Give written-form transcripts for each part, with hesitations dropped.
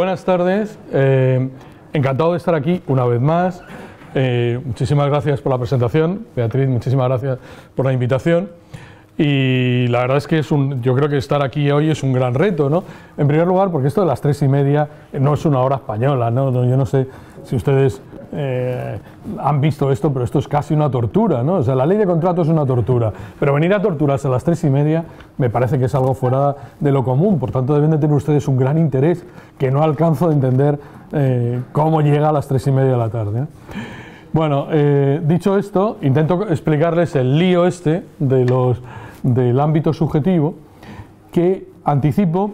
Buenas tardes, encantado de estar aquí una vez más. Muchísimas gracias por la presentación, Beatriz, muchísimas gracias por la invitación. Y la verdad es que yo creo que estar aquí hoy es un gran reto, ¿no? En primer lugar, porque esto de las 3:30 no es una hora española, ¿no? Yo no sé si ustedes han visto esto, pero esto es casi una tortura, ¿no? O sea, la ley de contrato es una tortura, pero venir a torturarse a las 3:30 me parece que es algo fuera de lo común. Por tanto, deben de tener ustedes un gran interés que no alcanzo a entender cómo llega a las 3:30 de la tarde, ¿no? Bueno, dicho esto, intento explicarles el lío este del ámbito subjetivo, que, anticipo,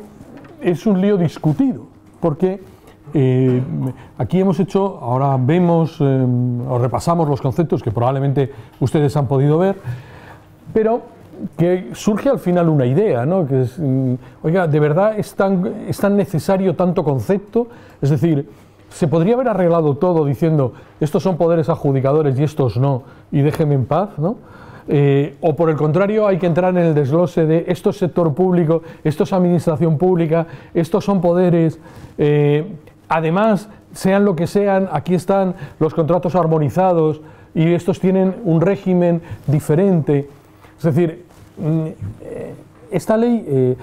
es un lío discutido, porque aquí hemos hecho, ahora vemos o repasamos los conceptos que probablemente ustedes han podido ver, pero que surge al final una idea, ¿no? Que es, oiga, ¿de verdad es tan necesario tanto concepto? Es decir, se podría haber arreglado todo diciendo estos son poderes adjudicadores y estos no, y déjenme en paz, ¿no? O por el contrario hay que entrar en el desglose de esto es sector público, esto es administración pública, estos son poderes, además sean lo que sean, aquí están los contratos armonizados y estos tienen un régimen diferente. Es decir, esta ley,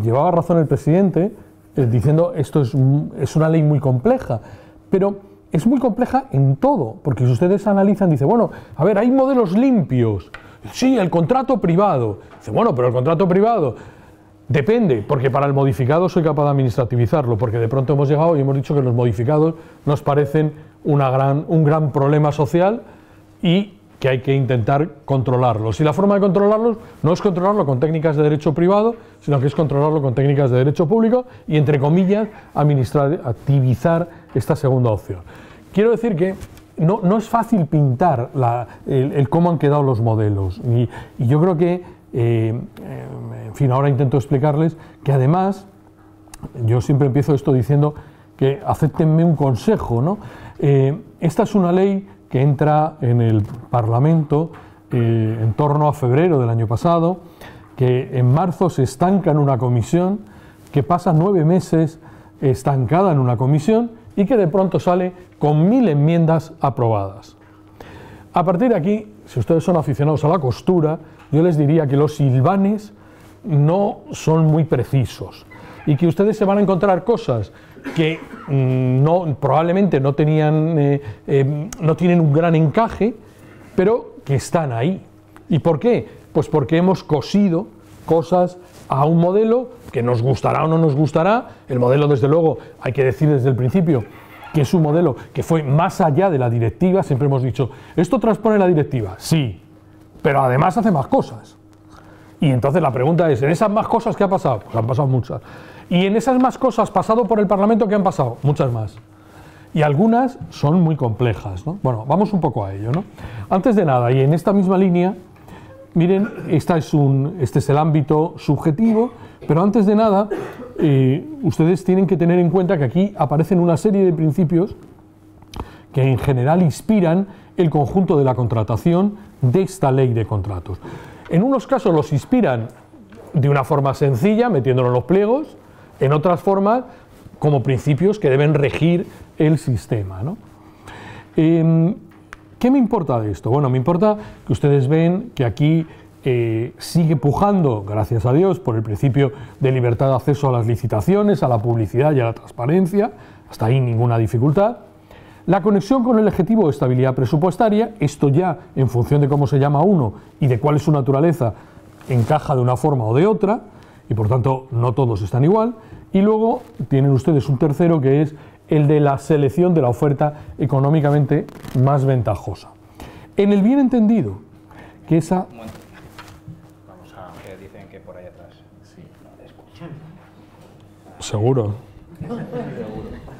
llevaba razón el presidente diciendo esto es una ley muy compleja, pero es muy compleja en todo, porque si ustedes analizan, dice, bueno, a ver, hay modelos limpios. Sí, el contrato privado. Dice, bueno, pero el contrato privado depende, porque para el modificado soy capaz de administrativizarlo, porque de pronto hemos llegado y hemos dicho que los modificados nos parecen un gran problema social y que hay que intentar controlarlos. Y la forma de controlarlos no es controlarlo con técnicas de derecho privado, sino que es controlarlo con técnicas de derecho público y, entre comillas, administrativizar esta segunda opción. Quiero decir que no es fácil pintar el cómo han quedado los modelos. Y yo creo que, en fin, ahora intento explicarles que además, yo siempre empiezo esto diciendo que acéptenme un consejo, ¿no? Esta es una ley que entra en el Parlamento en torno a febrero del año pasado, que en marzo se estanca en una comisión, que pasa 9 meses estancada en una comisión y que de pronto sale con 1000 enmiendas aprobadas. A partir de aquí, si ustedes son aficionados a la costura, yo les diría que los hilvanes no son muy precisos y que ustedes se van a encontrar cosas que probablemente no tienen un gran encaje, pero que están ahí. ¿Y por qué? Pues porque hemos cosido cosas a un modelo que nos gustará o no nos gustará. El modelo, desde luego, hay que decir desde el principio que es un modelo que fue más allá de la directiva. Siempre hemos dicho, ¿esto transpone la directiva? Sí, pero además hace más cosas. Y entonces la pregunta es, ¿en esas más cosas qué ha pasado? Pues han pasado muchas. Y en esas más cosas pasado por el Parlamento, ¿qué han pasado? Muchas más. Y algunas son muy complejas, ¿no? Bueno, vamos un poco a ello, ¿no? Antes de nada, y en esta misma línea, miren, este es el ámbito subjetivo, pero antes de nada, ustedes tienen que tener en cuenta que aquí aparecen una serie de principios que en general inspiran el conjunto de la contratación de esta ley de contratos. En unos casos los inspiran de una forma sencilla, metiéndolo en los pliegos, en otras formas como principios que deben regir el sistema, ¿no? ¿Qué me importa de esto? Bueno, me importa que ustedes ven que aquí sigue pujando, gracias a Dios, por el principio de libertad de acceso a las licitaciones, a la publicidad y a la transparencia, hasta ahí ninguna dificultad. La conexión con el objetivo de estabilidad presupuestaria, esto ya en función de cómo se llama uno y de cuál es su naturaleza, encaja de una forma o de otra, y por tanto no todos están igual. Y luego tienen ustedes un tercero, que es el de la selección de la oferta económicamente más ventajosa. En el bien entendido que esa... Vamos a que dicen que por ahí atrás. Sí, no escuchan. Seguro.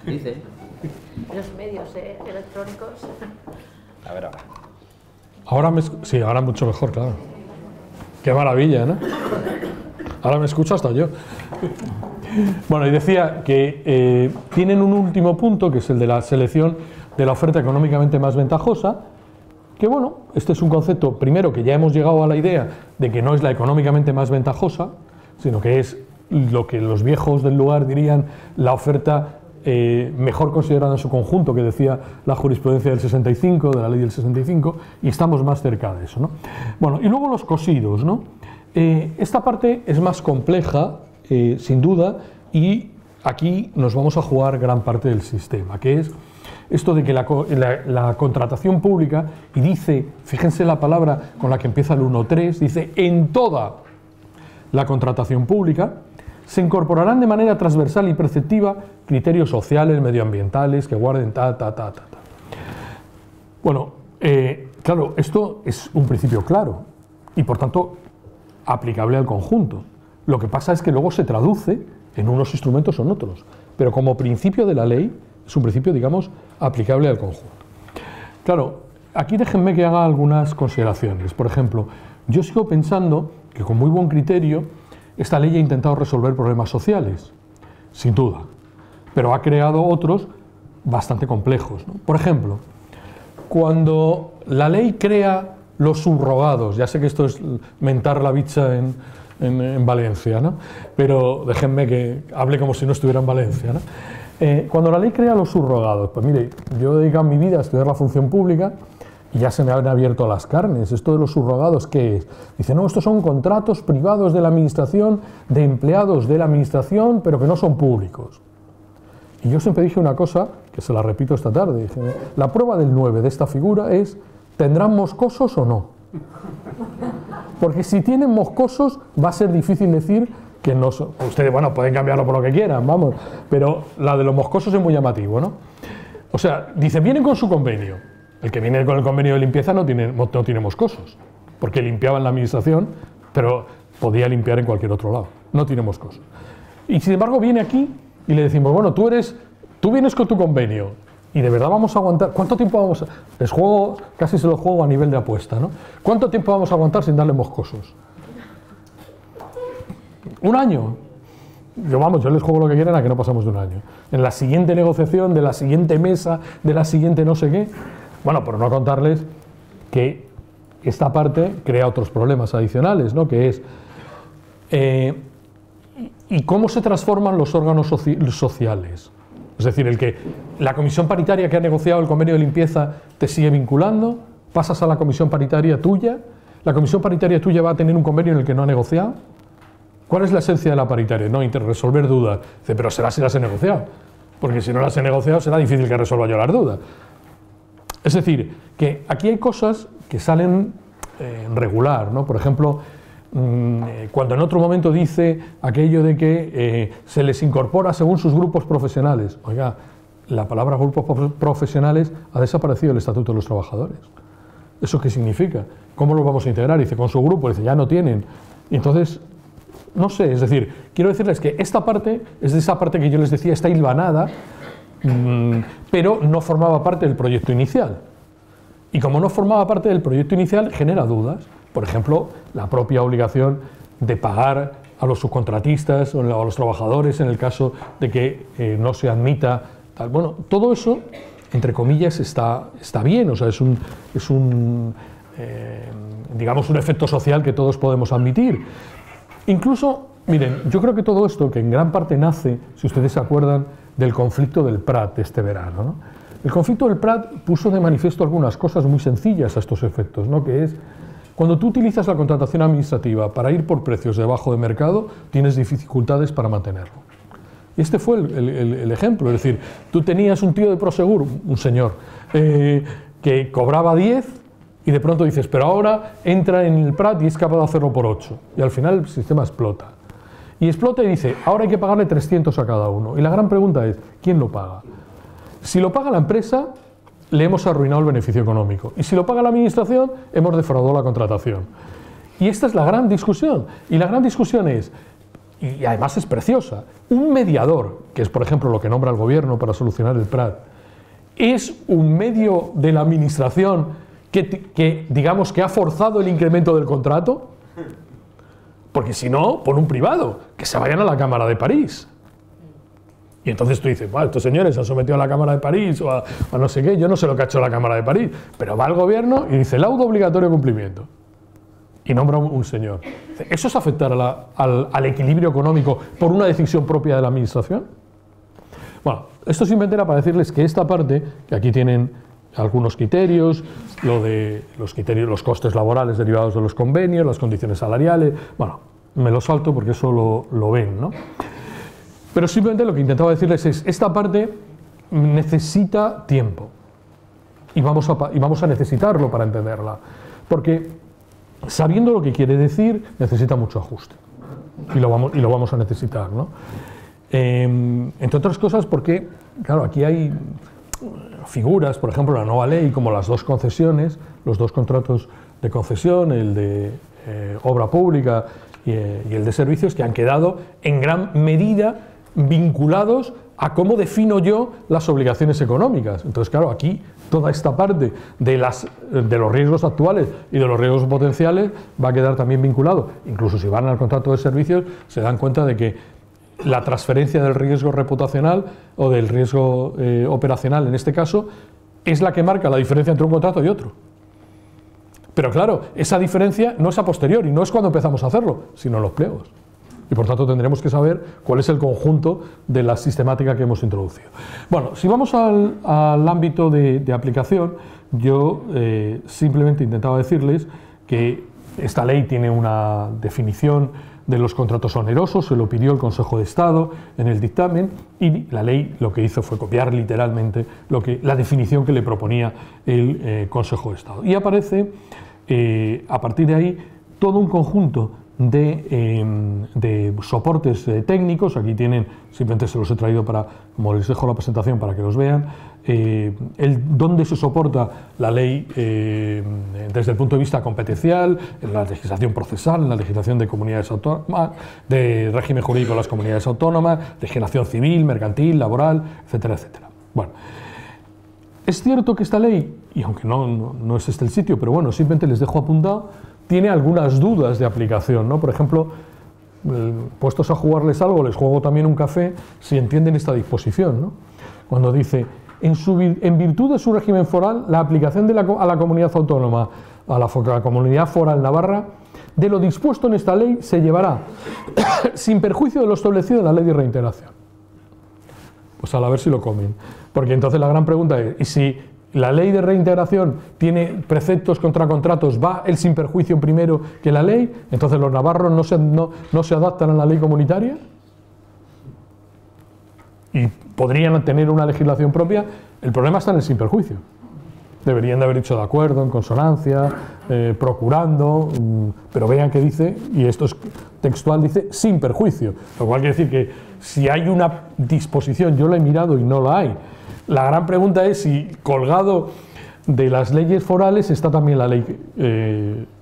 Dice. Los medios electrónicos. A ver ahora. Sí, ahora mucho mejor, claro. Qué maravilla, ¿no? Ahora me escucho hasta yo. Bueno, y decía que tienen un último punto, que es el de la selección de la oferta económicamente más ventajosa, que bueno, este es un concepto, primero, que ya hemos llegado a la idea de que no es la económicamente más ventajosa, sino que es lo que los viejos del lugar dirían la oferta mejor considerada en su conjunto, que decía la jurisprudencia del 65, de la ley del 65, y estamos más cerca de eso, ¿no? Bueno, y luego los cosidos, ¿no? Esta parte es más compleja, sin duda, y aquí nos vamos a jugar gran parte del sistema, que es esto de que la contratación pública, y dice, fíjense la palabra con la que empieza el 1.3, dice, en toda la contratación pública se incorporarán de manera transversal y perceptiva criterios sociales, medioambientales, que guarden ta. Bueno, claro, esto es un principio claro y por tanto aplicable al conjunto. Lo que pasa es que luego se traduce en unos instrumentos o en otros, pero como principio de la ley es un principio, digamos, aplicable al conjunto. Claro, aquí déjenme que haga algunas consideraciones. Por ejemplo, yo sigo pensando que con muy buen criterio esta ley ha intentado resolver problemas sociales, sin duda, pero ha creado otros bastante complejos, ¿no? Por ejemplo, cuando la ley crea los subrogados, ya sé que esto es mentar la bicha en Valencia, ¿no? Pero déjenme que hable como si no estuviera en Valencia, ¿no? Cuando la ley crea los subrogados, pues mire, yo he dedicado mi vida a estudiar la función pública y ya se me han abierto las carnes. Esto de los subrogados, ¿qué es? Dice, no, estos son contratos privados de la administración, de empleados de la administración, pero que no son públicos. Y yo siempre dije una cosa, que se la repito esta tarde, dije, la prueba del 9 de esta figura es, ¿tendrán moscosos o no? Porque si tienen moscosos va a ser difícil decir que no son. Ustedes, bueno, pueden cambiarlo por lo que quieran, vamos, pero la de los moscosos es muy llamativo, ¿no? O sea, dice, vienen con su convenio. El que viene con el convenio de limpieza no tiene moscosos, porque limpiaba en la administración, pero podía limpiar en cualquier otro lado. No tiene moscosos. Y sin embargo viene aquí y le decimos, bueno, tú vienes con tu convenio y de verdad vamos a aguantar. ¿Cuánto tiempo vamos a...? Les juego, casi se lo juego a nivel de apuesta, ¿no? ¿Cuánto tiempo vamos a aguantar sin darle moscosos? ¿Un año? Yo les juego lo que quieran a que no pasamos de un año. En la siguiente negociación, de la siguiente mesa, de la siguiente no sé qué. Bueno, por no contarles que esta parte crea otros problemas adicionales, ¿no? Que es ¿y cómo se transforman los órganos sociales? Es decir, la comisión paritaria que ha negociado el convenio de limpieza te sigue vinculando, pasas a la comisión paritaria tuya, la comisión paritaria tuya va a tener un convenio en el que no ha negociado. ¿Cuál es la esencia de la paritaria? No, resolver dudas. Dice, pero será si las he negociado, porque si no las he negociado será difícil que resuelva yo las dudas. Es decir, que aquí hay cosas que salen regular, ¿no? Por ejemplo, cuando en otro momento dice aquello de que se les incorpora según sus grupos profesionales. Oiga, la palabra grupos profesionales ha desaparecido del Estatuto de los Trabajadores. ¿Eso qué significa? ¿Cómo los vamos a integrar? Dice, con su grupo. Dice, ya no tienen. Y entonces, no sé, es decir, quiero decirles que esta parte es de esa parte que yo les decía, está hilvanada, pero no formaba parte del proyecto inicial. Y como no formaba parte del proyecto inicial, genera dudas. Por ejemplo, la propia obligación de pagar a los subcontratistas o a los trabajadores en el caso de que no se admita tal. Bueno, todo eso, entre comillas, está bien, o sea, es un digamos, un efecto social que todos podemos admitir. Incluso, miren, yo creo que todo esto, que en gran parte nace, si ustedes se acuerdan, del conflicto del Prat de este verano, ¿no? El conflicto del Prat puso de manifiesto algunas cosas muy sencillas a estos efectos, ¿no? Que es, cuando tú utilizas la contratación administrativa para ir por precios debajo de mercado, tienes dificultades para mantenerlo. Y este fue el ejemplo, es decir, tú tenías un tío de Prosegur, un señor, que cobraba 10 y de pronto dices, pero ahora entra en el Prat y es capaz de hacerlo por 8. Y al final el sistema explota. Y explota y dice, ahora hay que pagarle 300 a cada uno. Y la gran pregunta es, ¿quién lo paga? Si lo paga la empresa, le hemos arruinado el beneficio económico. Y si lo paga la administración, hemos defraudado la contratación. Y esta es la gran discusión. Y la gran discusión es, y además es preciosa, un mediador, que es por ejemplo lo que nombra el gobierno para solucionar el Prat, es un medio de la administración que digamos que ha forzado el incremento del contrato, porque si no, pon un privado, que se vayan a la Cámara de París. Y entonces tú dices, bueno, estos señores se han sometido a la Cámara de París o a no sé qué, yo no sé lo que ha hecho la Cámara de París, pero va al gobierno y dice, laudo obligatorio de cumplimiento. Y nombra un señor. ¿Eso es afectar al equilibrio económico por una decisión propia de la administración? Bueno, esto simplemente era para decirles que esta parte, que aquí tienen algunos criterios, lo de los criterios, los costes laborales derivados de los convenios, las condiciones salariales, bueno, me lo salto porque eso lo ven, ¿no? Pero simplemente lo que intentaba decirles es, esta parte necesita tiempo y vamos a necesitarlo para entenderla, porque sabiendo lo que quiere decir, necesita mucho ajuste y lo vamos a necesitar, ¿no? Entre otras cosas porque, claro, aquí hay figuras, por ejemplo, la nueva ley, como las dos concesiones, los dos contratos de concesión, el de obra pública y el de servicios, que han quedado en gran medida vinculados a cómo defino yo las obligaciones económicas. Entonces, claro, aquí toda esta parte de los riesgos actuales y de los riesgos potenciales va a quedar también vinculado. Incluso si van al contrato de servicios, se dan cuenta de que la transferencia del riesgo reputacional o del riesgo operacional, en este caso, es la que marca la diferencia entre un contrato y otro. Pero claro, esa diferencia no es a posteriori, no es cuando empezamos a hacerlo, sino en los pliegos. Y por tanto tendremos que saber cuál es el conjunto de la sistemática que hemos introducido. Bueno, si vamos al ámbito de aplicación, yo simplemente intentaba decirles que esta ley tiene una definición de los contratos onerosos, se lo pidió el Consejo de Estado en el dictamen y la ley lo que hizo fue copiar literalmente la definición que le proponía el Consejo de Estado. Y aparece a partir de ahí todo un conjunto de soportes técnicos. Aquí tienen, simplemente se los he traído para, como les dejo la presentación para que los vean, dónde se soporta la ley desde el punto de vista competencial, en la legislación procesal, en la legislación de comunidades autónomas, de régimen jurídico de las comunidades autónomas, legislación civil, mercantil, laboral, etcétera, etcétera. Bueno, es cierto que esta ley, y aunque no es este el sitio, pero bueno, simplemente les dejo apuntado, tiene algunas dudas de aplicación, ¿no? Por ejemplo, puestos a jugarles algo, les juego también un café, si entienden esta disposición, ¿no? Cuando dice, en virtud de su régimen foral, la aplicación a la comunidad autónoma, a la comunidad foral navarra, de lo dispuesto en esta ley se llevará sin perjuicio de lo establecido en la ley de reintegración. Pues a ver si lo comen. Porque entonces la gran pregunta es, ¿y si la ley de reintegración tiene preceptos contra contratos, va el sin perjuicio primero que la ley? Entonces los navarros no se adaptan a la ley comunitaria y podrían tener una legislación propia. El problema está en el sin perjuicio. Deberían de haber dicho de acuerdo, en consonancia, procurando, pero vean que dice, y esto es textual, dice sin perjuicio, lo cual quiere decir que si hay una disposición, yo la he mirado y no la hay. La gran pregunta es si colgado de las leyes forales está también la ley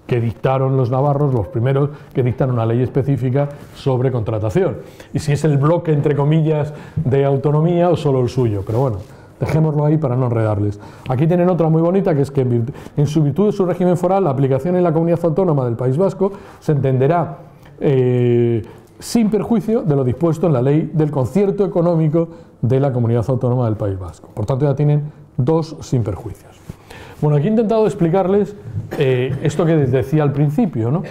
que dictaron los navarros, los primeros que dictan una ley específica sobre contratación. Y si es el bloque, entre comillas, de autonomía o solo el suyo. Pero bueno, dejémoslo ahí para no enredarles. Aquí tienen otra muy bonita, que es que en su virtud de su régimen foral, la aplicación en la comunidad autónoma del País Vasco se entenderá sin perjuicio de lo dispuesto en la ley del concierto económico de la comunidad autónoma del País Vasco. Por tanto, ya tienen dos sin perjuicios. Bueno, aquí he intentado explicarles esto que decía al principio, ¿no?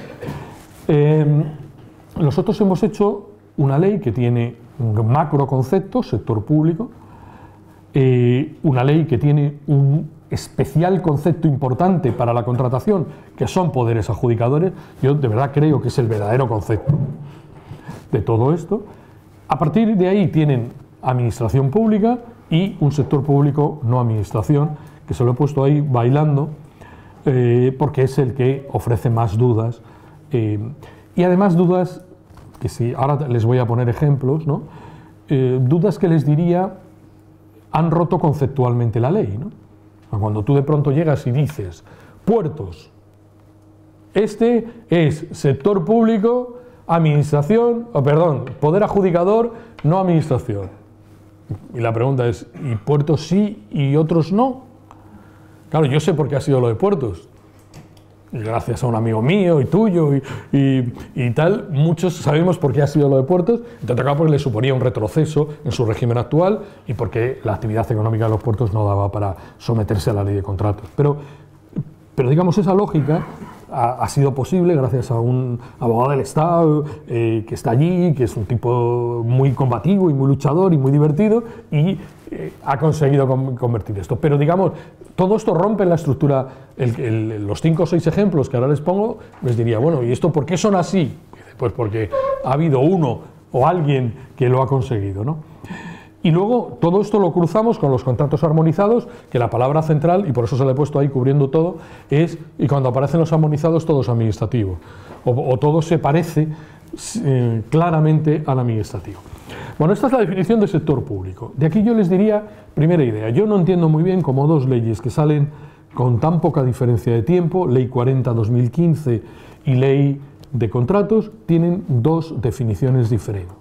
Nosotros hemos hecho una ley que tiene un macro concepto, sector público, una ley que tiene un especial concepto importante para la contratación, que son poderes adjudicadores. Yo de verdad creo que es el verdadero concepto de todo esto. A partir de ahí tienen administración pública y un sector público no administración, que se lo he puesto ahí bailando, porque es el que ofrece más dudas. Y además dudas, que sí, ahora les voy a poner ejemplos, ¿no? Dudas que les diría han roto conceptualmente la ley, ¿no? Cuando tú de pronto llegas y dices, puertos, este es sector público, administración, poder adjudicador, no administración. Y la pregunta es, ¿y puertos sí y otros no? Claro, yo sé por qué ha sido lo de puertos. Y gracias a un amigo mío y tuyo y tal, muchos sabemos por qué ha sido lo de puertos. Entonces, acá porque le suponía un retroceso en su régimen actual y porque la actividad económica de los puertos no daba para someterse a la ley de contratos. Pero digamos, esa lógica ha sido posible gracias a un abogado del Estado que está allí, que es un tipo muy combativo y muy luchador y muy divertido, y ha conseguido convertir esto. Pero digamos, todo esto rompe la estructura. Los 5 o 6 ejemplos que ahora les pongo, les diría, bueno, ¿y esto por qué son así? Pues porque ha habido uno o alguien que lo ha conseguido, ¿no? Y luego todo esto lo cruzamos con los contratos armonizados, que la palabra central, y por eso se le he puesto ahí cubriendo todo, es, y cuando aparecen los armonizados todo es administrativo, o todo se parece claramente al administrativo. Bueno, esta es la definición de sector público. De aquí yo les diría, primera idea, yo no entiendo muy bien cómo 2 leyes que salen con tan poca diferencia de tiempo, Ley 40/2015 y Ley de Contratos, tienen 2 definiciones diferentes.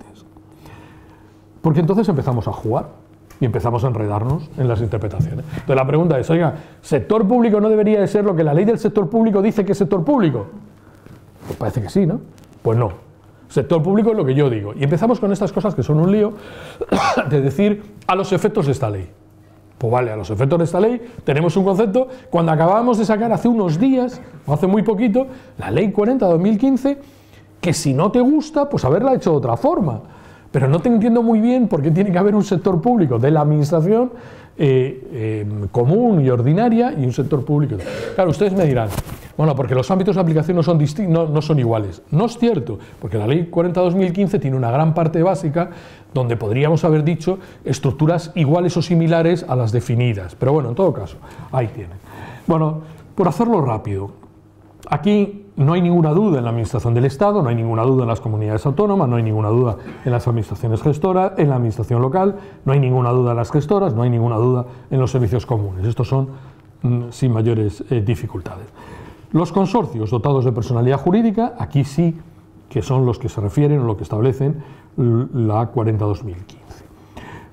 Porque entonces empezamos a jugar y empezamos a enredarnos en las interpretaciones. Entonces la pregunta es, oiga, ¿sector público no debería de ser lo que la ley del sector público dice que es sector público? Pues parece que sí, ¿no? Pues no. Sector público es lo que yo digo. Y empezamos con estas cosas que son un lío de decir a los efectos de esta ley. Pues vale, a los efectos de esta ley tenemos un concepto. Cuando acabamos de sacar hace unos días, o hace muy poquito, la ley 40/2015, que si no te gusta, pues haberla hecho de otra forma. Pero no te entiendo muy bien por qué tiene que haber un sector público de la administración común y ordinaria y un sector público. Claro, ustedes me dirán, bueno, porque los ámbitos de aplicación no son iguales. No es cierto, porque la ley 40/2015 tiene una gran parte básica donde podríamos haber dicho estructuras iguales o similares a las definidas. Pero bueno, en todo caso, ahí tienen. Bueno, por hacerlo rápido, aquí no hay ninguna duda en la administración del Estado, no hay ninguna duda en las comunidades autónomas, no hay ninguna duda en las administraciones gestoras, en la administración local, no hay ninguna duda en las gestoras, no hay ninguna duda en los servicios comunes. Estos son sin mayores dificultades. Los consorcios dotados de personalidad jurídica, aquí sí que son los que se refieren o lo que establecen la 40/2015.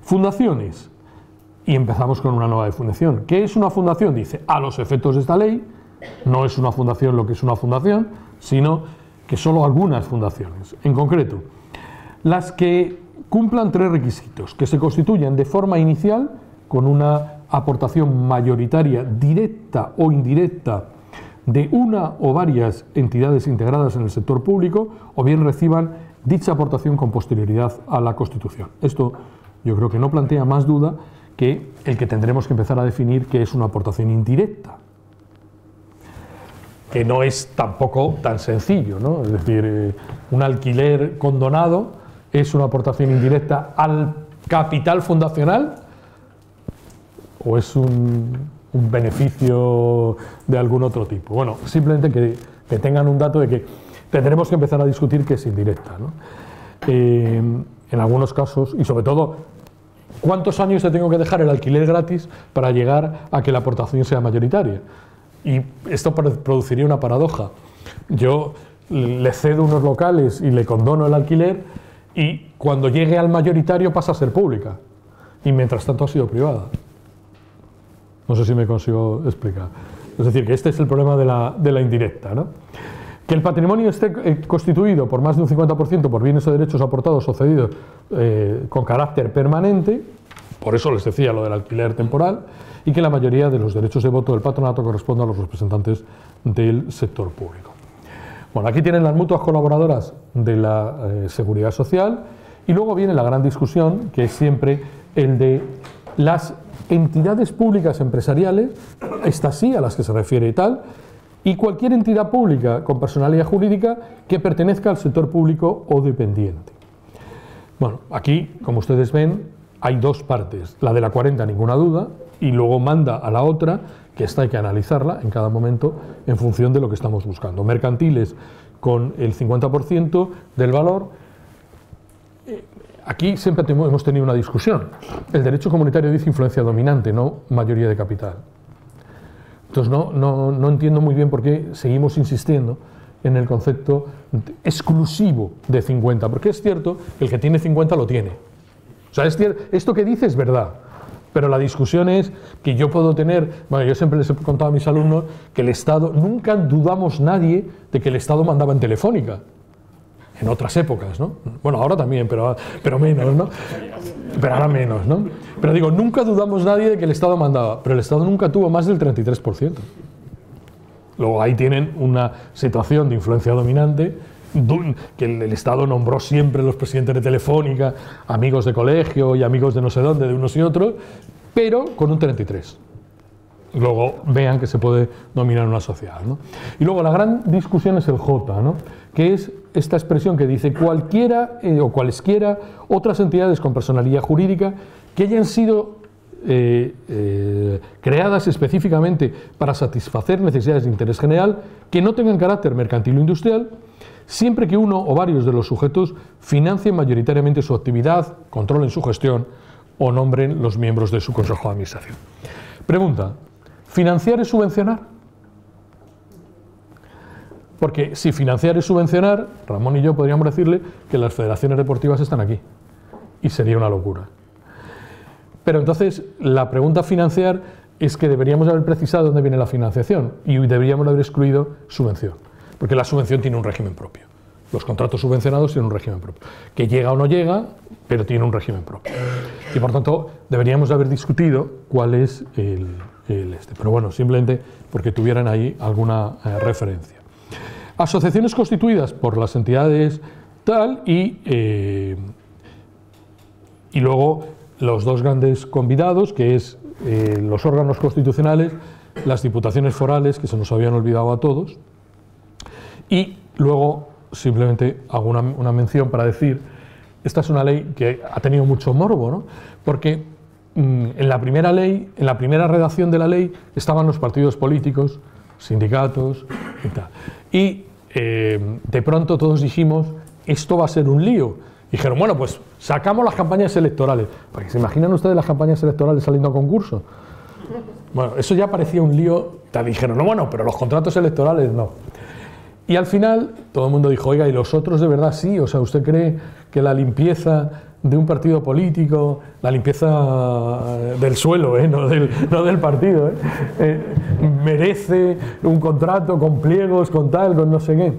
Fundaciones, y empezamos con una nueva definición. ¿Qué es una fundación? Dice, a los efectos de esta ley, no es una fundación lo que es una fundación, sino que solo algunas fundaciones. En concreto, las que cumplan 3 requisitos, que se constituyan de forma inicial con una aportación mayoritaria directa o indirecta de una o varias entidades integradas en el sector público, o bien reciban dicha aportación con posterioridad a la Constitución. Esto yo creo que no plantea más duda que el que tendremos que empezar a definir qué es una aportación indirecta, que no es tampoco tan sencillo, ¿no? Es decir, un alquiler condonado es una aportación indirecta al capital fundacional o es un beneficio de algún otro tipo. Bueno, simplemente que tengan un dato de que tendremos que empezar a discutir qué es indirecta, ¿no? En algunos casos, y sobre todo, ¿cuántos años te tengo que dejar el alquiler gratis para llegar a que la aportación sea mayoritaria? Y esto produciría una paradoja. Yo le cedo unos locales y le condono el alquiler y cuando llegue al mayoritario pasa a ser pública y mientras tanto ha sido privada. No sé si me consigo explicar. Es decir, que este es el problema de la indirecta, ¿no? Que el patrimonio esté constituido por más de un 50% por bienes o derechos aportados o cedidos con carácter permanente, por eso les decía lo del alquiler temporal, y que la mayoría de los derechos de voto del patronato corresponda a los representantes del sector público. Bueno, aquí tienen las mutuas colaboradoras de la Seguridad Social y luego viene la gran discusión, que es siempre el de las entidades públicas empresariales, estas sí a las que se refiere y tal, y cualquier entidad pública con personalidad jurídica que pertenezca al sector público o dependiente. Bueno, aquí, como ustedes ven, hay 2 partes, la de la 40 ninguna duda, y luego manda a la otra, que esta hay que analizarla en cada momento en función de lo que estamos buscando. Mercantiles con el 50% del valor. Aquí siempre hemos tenido una discusión. El derecho comunitario dice influencia dominante, no mayoría de capital. Entonces no entiendo muy bien por qué seguimos insistiendo en el concepto exclusivo de 50, porque es cierto que el que tiene 50 lo tiene. O sea, esto que dice es verdad. Pero la discusión es que yo puedo tener, bueno, yo siempre les he contado a mis alumnos que el Estado, nunca dudamos nadie de que el Estado mandaba en Telefónica, en otras épocas, ¿no? Bueno, ahora también, pero menos, ¿no? Pero ahora menos, ¿no? Pero digo, nunca dudamos nadie de que el Estado mandaba, pero el Estado nunca tuvo más del 33%. Luego ahí tienen una situación de influencia dominante, que el Estado nombró siempre los presidentes de Telefónica, amigos de colegio y amigos de no sé dónde, de unos y otros, pero con un 33. Luego vean que se puede dominar una sociedad, ¿no? Y luego la gran discusión es el J, ¿no? Que es esta expresión que dice cualquiera o cualesquiera otras entidades con personalidad jurídica que hayan sido creadas específicamente para satisfacer necesidades de interés general que no tengan carácter mercantil o industrial, siempre que uno o varios de los sujetos financien mayoritariamente su actividad, controlen su gestión o nombren los miembros de su consejo de administración. Pregunta: ¿financiar es subvencionar? Porque si financiar es subvencionar, Ramón y yo podríamos decirle que las federaciones deportivas están aquí y sería una locura. Pero entonces la pregunta financiar es que deberíamos haber precisado dónde viene la financiación y deberíamos haber excluido subvención, porque la subvención tiene un régimen propio. Los contratos subvencionados tienen un régimen propio, que llega o no llega, pero tiene un régimen propio. Y por tanto deberíamos haber discutido cuál es el pero bueno, simplemente porque tuvieran ahí alguna referencia. Asociaciones constituidas por las entidades tal y luego los dos grandes convidados, que es los órganos constitucionales, las diputaciones forales, que se nos habían olvidado a todos, y luego simplemente hago una mención para decir, esta es una ley que ha tenido mucho morbo, ¿no? Porque en la primera ley, en la primera redacción de la ley, estaban los partidos políticos, sindicatos y tal. Y de pronto todos dijimos, esto va a ser un lío. Dijeron, bueno, pues sacamos las campañas electorales. Porque ¿se imaginan ustedes las campañas electorales saliendo a concurso? Bueno, eso ya parecía un lío. Tal, dijeron, no, bueno, pero los contratos electorales no. Y al final todo el mundo dijo, oiga, ¿y los otros de verdad sí? O sea, ¿usted cree que la limpieza de un partido político, la limpieza del suelo, no del partido, merece un contrato con pliegos, con tal, con no sé qué?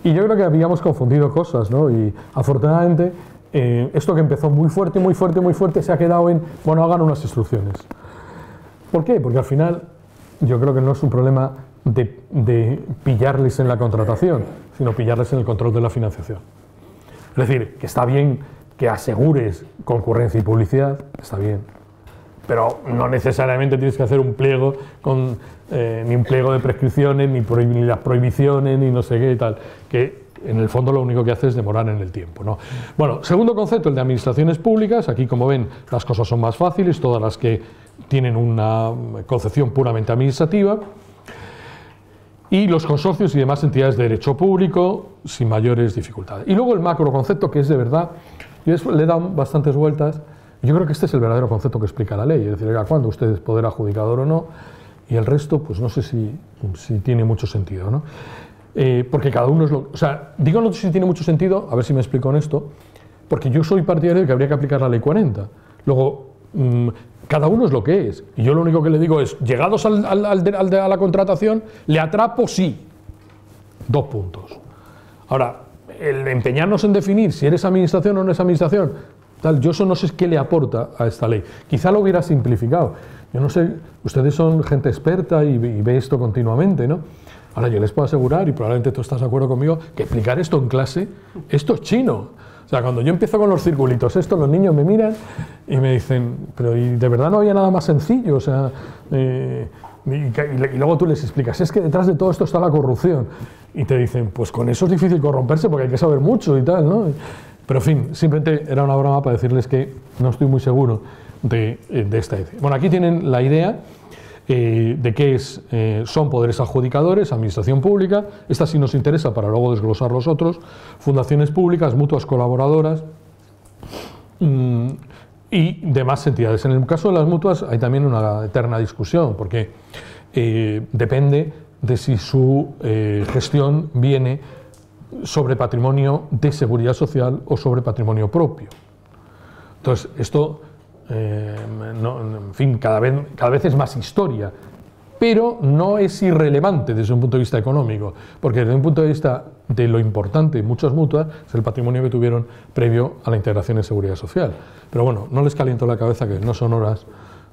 Y yo creo que habíamos confundido cosas, ¿no? Y afortunadamente esto que empezó muy fuerte, muy fuerte, muy fuerte, se ha quedado en, bueno, hagan unas instrucciones. ¿Por qué? Porque al final yo creo que no es un problema de pillarles en la contratación, sino pillarles en el control de la financiación. Es decir, que está bien que asegures concurrencia y publicidad, está bien, pero no necesariamente tienes que hacer un pliego con ni un pliego de prescripciones, ni las prohibiciones, ni no sé qué y tal, que en el fondo lo único que hace es demorar en el tiempo, ¿no? Bueno, segundo concepto, el de administraciones públicas. Aquí, como ven, las cosas son más fáciles, todas las que tienen una concepción puramente administrativa. Y los consorcios y demás entidades de derecho público sin mayores dificultades. Y luego el macro concepto, que es de verdad, yo le he dado bastantes vueltas. Yo creo que este es el verdadero concepto que explica la ley, es decir, ¿a cuándo usted es poder adjudicador o no? Y el resto, pues no sé si tiene mucho sentido, ¿no? Porque cada uno es lo... O sea, digo no sé si tiene mucho sentido, a ver si me explico en esto, porque yo soy partidario de que habría que aplicar la ley 40. Luego, cada uno es lo que es. Y yo lo único que le digo es, llegados a la contratación, ¿le atrapo? Sí. 2 puntos. Ahora, el empeñarnos en definir si eres administración o no es administración, tal, yo eso no sé qué le aporta a esta ley. Quizá lo hubiera simplificado. Yo no sé, ustedes son gente experta y ve esto continuamente, ¿no? Ahora, yo les puedo asegurar, y probablemente tú estás de acuerdo conmigo, que explicar esto en clase, esto es chino. O sea, cuando yo empiezo con los circulitos, los niños me miran y me dicen, pero ¿y de verdad no había nada más sencillo? O sea, y luego tú les explicas, es que detrás de todo esto está la corrupción. Y te dicen, pues con eso es difícil corromperse porque hay que saber mucho y tal, ¿no? Pero en fin, simplemente era una broma para decirles que no estoy muy seguro de esta idea. Bueno, aquí tienen la idea de qué son poderes adjudicadores, administración pública. Esta sí nos interesa para luego desglosar los otros. Fundaciones públicas, mutuas colaboradoras y demás entidades. En el caso de las mutuas hay también una eterna discusión, porque depende de si su gestión viene sobre patrimonio de seguridad social o sobre patrimonio propio. Entonces, esto, en fin, cada vez es más historia, pero no es irrelevante desde un punto de vista económico, porque desde un punto de vista de lo importante en muchas mutuas es el patrimonio que tuvieron previo a la integración en seguridad social. Pero bueno, no les caliento la cabeza, que no son horas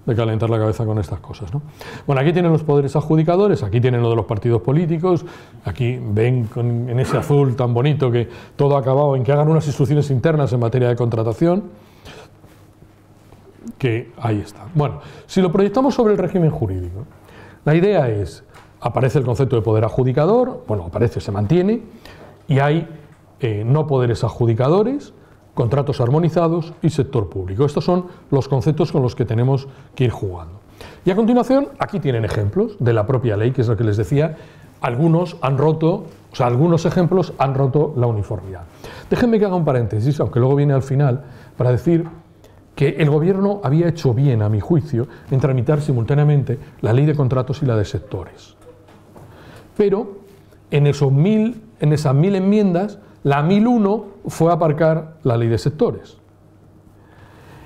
de calentar la cabeza con estas cosas, ¿no? Bueno, aquí tienen los poderes adjudicadores, aquí tienen lo de los partidos políticos, aquí ven en ese azul tan bonito que todo ha acabado en que hagan unas instrucciones internas en materia de contratación, que ahí está. Bueno, si lo proyectamos sobre el régimen jurídico, la idea es, aparece el concepto de poder adjudicador, bueno, aparece, se mantiene, y hay no poderes adjudicadores, contratos armonizados y sector público. Estos son los conceptos con los que tenemos que ir jugando. Y a continuación, aquí tienen ejemplos de la propia ley, que es lo que les decía, algunos han roto, o sea, algunos ejemplos han roto la uniformidad. Déjenme que haga un paréntesis, aunque luego viene al final, para decir que el gobierno había hecho bien, a mi juicio, en tramitar simultáneamente la ley de contratos y la de sectores. Pero en esas 1000 enmiendas, la 1001 fue a aparcar la ley de sectores.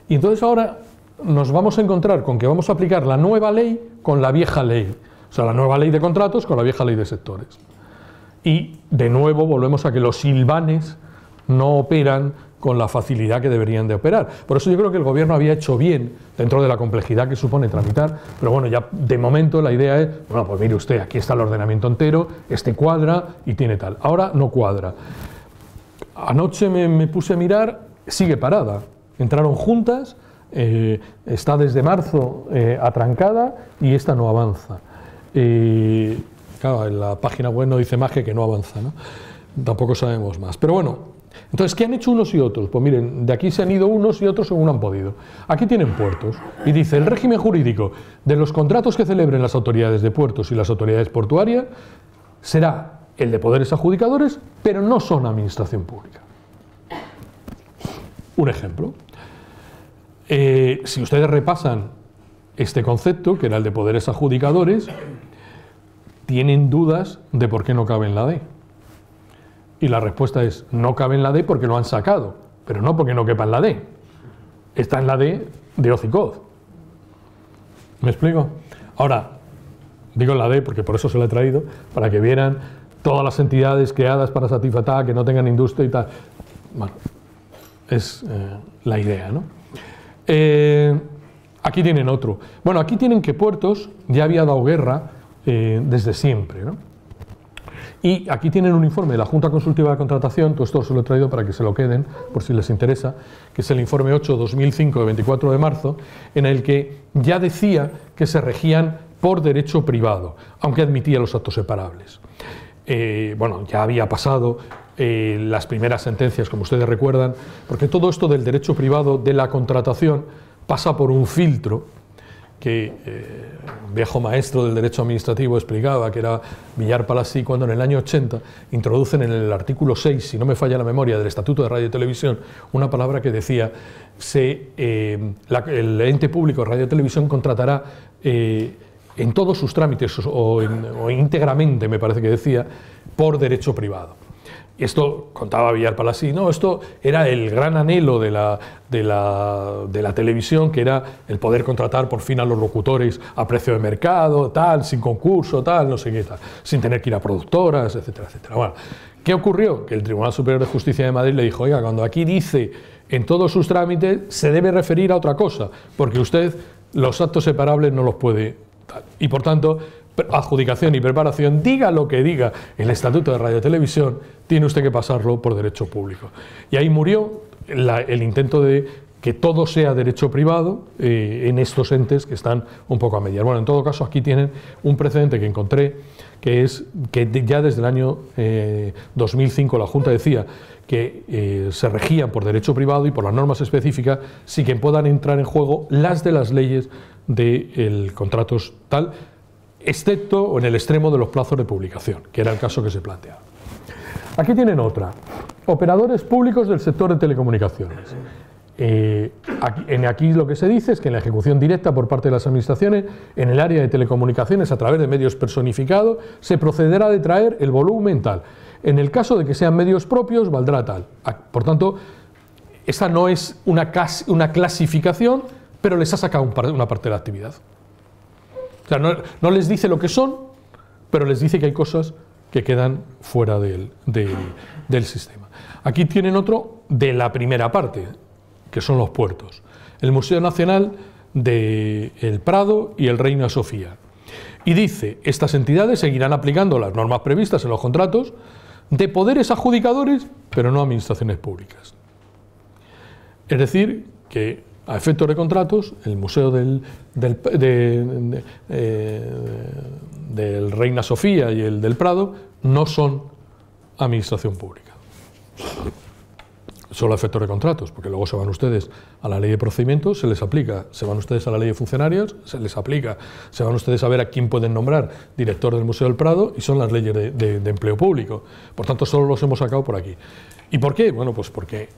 Y entonces ahora nos vamos a encontrar con que vamos a aplicar la nueva ley con la vieja ley. O sea, la nueva ley de contratos con la vieja ley de sectores. Y de nuevo volvemos a que los silvanes no operan con la facilidad que deberían de operar. Por eso yo creo que el gobierno había hecho bien dentro de la complejidad que supone tramitar, pero bueno, ya de momento la idea es, bueno, pues mire usted, aquí está el ordenamiento entero, este cuadra y tiene tal. Ahora no cuadra. Anoche me puse a mirar, sigue parada. Entraron juntas, está desde marzo atrancada y esta no avanza. Claro, en la página web no dice más que no avanza, ¿no? Tampoco sabemos más. Pero bueno, entonces, ¿qué han hecho unos y otros? Pues miren, de aquí se han ido unos y otros según han podido. Aquí tienen puertos. Y dice, el régimen jurídico de los contratos que celebren las autoridades de puertos y las autoridades portuarias será el de poderes adjudicadores, pero no son administración pública. Un ejemplo. Si ustedes repasan este concepto, que era el de poderes adjudicadores, tienen dudas de por qué no cabe en la D. Y la respuesta es, no cabe en la D porque lo han sacado, pero no porque no quepa en la D. Está en la D de Hocicod. ¿Me explico? Ahora, digo en la D porque por eso se la he traído, para que vieran todas las entidades creadas para satisfacer que no tengan industria y tal. Bueno, es la idea, ¿no? Aquí tienen otro. Bueno, aquí tienen que puertos ya había dado guerra desde siempre, ¿no? Y aquí tienen un informe de la Junta Consultiva de Contratación, todo esto se lo he traído para que se lo queden, por si les interesa, que es el informe 8/2005 de 24 de marzo, en el que ya decía que se regían por derecho privado, aunque admitía los actos separables. Bueno, ya había pasado las primeras sentencias, como ustedes recuerdan, porque todo esto del derecho privado de la contratación pasa por un filtro que un viejo maestro del derecho administrativo explicaba, que era Villar Palasí, cuando en el año 80 introducen en el artículo 6, si no me falla la memoria, del Estatuto de Radio y Televisión, una palabra que decía, el ente público de Radio y Televisión contratará en todos sus trámites o íntegramente, me parece que decía, por derecho privado. Y esto, contaba Villar Palasí, no, esto era el gran anhelo de la televisión, que era el poder contratar por fin a los locutores a precio de mercado, tal, sin concurso, tal, no sé qué tal, sin tener que ir a productoras, etcétera, etcétera. Bueno, ¿qué ocurrió? Que el Tribunal Superior de Justicia de Madrid le dijo, oiga, cuando aquí dice en todos sus trámites, se debe referir a otra cosa, porque usted los actos separables no los puede tal. Y por tanto, adjudicación y preparación, diga lo que diga el Estatuto de Radio y Televisión, tiene usted que pasarlo por derecho público. Y ahí murió el intento de que todo sea derecho privado en estos entes que están un poco a medias. Bueno, en todo caso, aquí tienen un precedente que encontré, que es que ya desde el año 2005 la Junta decía que se regían por derecho privado y por las normas específicas, sí que puedan entrar en juego las de las leyes de contratos tal, excepto o en el extremo de los plazos de publicación, que era el caso que se planteaba. Aquí tienen otra. Operadores públicos del sector de telecomunicaciones. Aquí lo que se dice es que en la ejecución directa por parte de las administraciones en el área de telecomunicaciones a través de medios personificados se procederá a detraer el volumen tal. En el caso de que sean medios propios valdrá tal. Por tanto, esta no es una clasificación, pero les ha sacado una parte de la actividad. O sea, no les dice lo que son, pero les dice que hay cosas que quedan fuera del sistema. Aquí tienen otro de la primera parte, que son los puertos. El Museo Nacional del Prado y el Reina Sofía. Y dice, estas entidades seguirán aplicando las normas previstas en los contratos de poderes adjudicadores, pero no administraciones públicas. Es decir, que a efectos de contratos, el Museo del Reina Sofía y el del Prado no son administración pública. Solo a efectos de contratos, porque luego se van ustedes a la ley de procedimientos, se les aplica, se van ustedes a la ley de funcionarios, se les aplica, se van ustedes a ver a quién pueden nombrar director del Museo del Prado, y son las leyes de empleo público. Por tanto, solo los hemos sacado por aquí. ¿Y por qué? Bueno, pues porque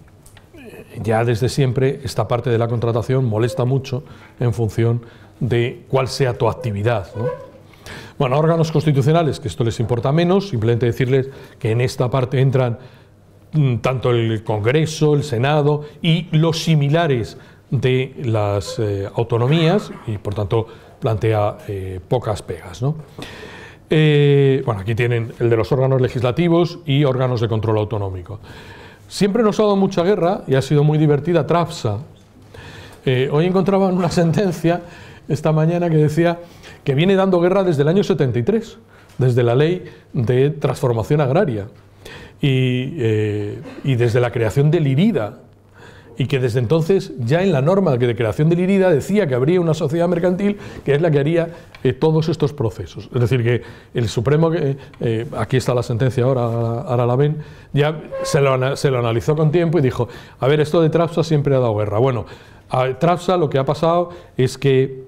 ya desde siempre esta parte de la contratación molesta mucho en función de cuál sea tu actividad, ¿no? Bueno, órganos constitucionales, que esto les importa menos, simplemente decirles que en esta parte entran tanto el Congreso, el Senado y los similares de las autonomías, y por tanto plantea pocas pegas, ¿no? Bueno, aquí tienen el de los órganos legislativos y órganos de control autonómico. Siempre nos ha dado mucha guerra y ha sido muy divertida Trapsa. Hoy encontraba una sentencia esta mañana que decía que viene dando guerra desde el año 73, desde la ley de transformación agraria y desde la creación del IRIDA, y que desde entonces ya en la norma de creación del IRIDA decía que habría una sociedad mercantil que es la que haría todos estos procesos. Es decir, que el Supremo, aquí está la sentencia ahora la ven, ya se lo analizó con tiempo y dijo, a ver, esto de Trapsa siempre ha dado guerra. Bueno, a Trapsa lo que ha pasado es que